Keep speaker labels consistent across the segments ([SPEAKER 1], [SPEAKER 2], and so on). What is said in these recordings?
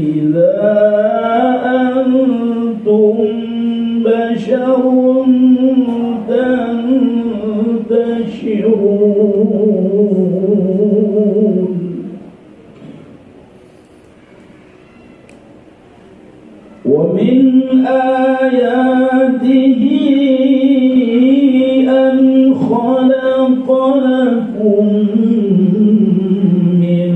[SPEAKER 1] إذا أنتم بشر تنتشرون ومن آياته أن خلق لكم من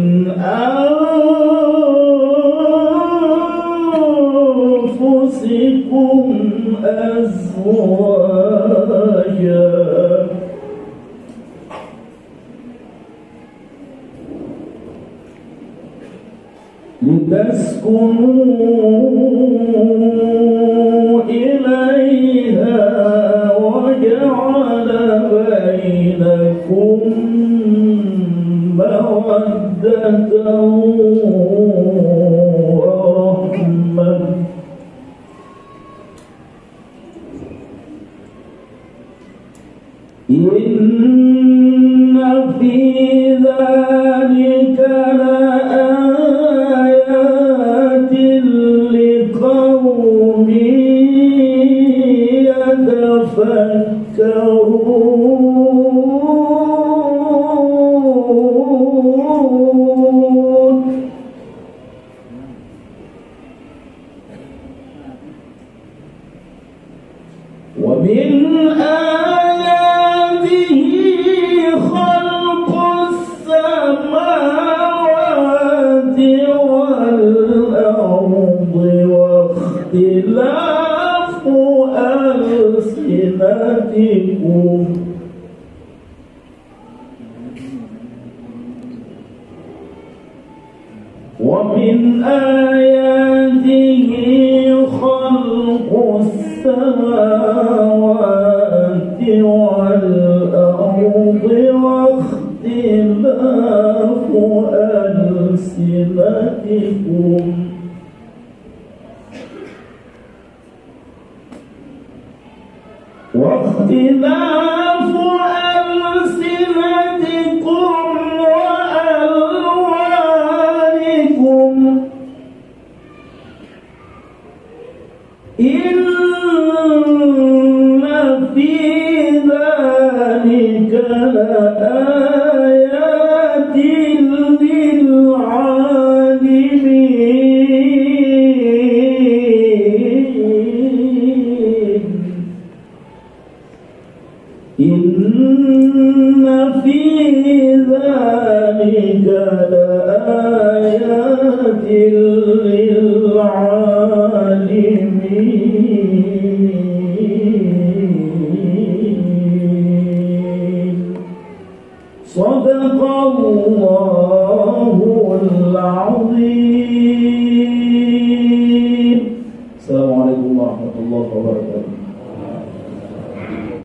[SPEAKER 1] أنفسكم أزواجا لتسكنوا إليها وجعل بينكم مودة ورحمة إن في ذلك لآيات لقوم يتفكرون ومن آياته خلق السماوات والأرض واختلاف ألسنتكم ومن آياته خلق السماوات والأرض واختلاف ألسنتكم وألوانكم إن في ذلك لآيات للعالمين إن في ذلك لآيات للعالمين صدق الله العظيم.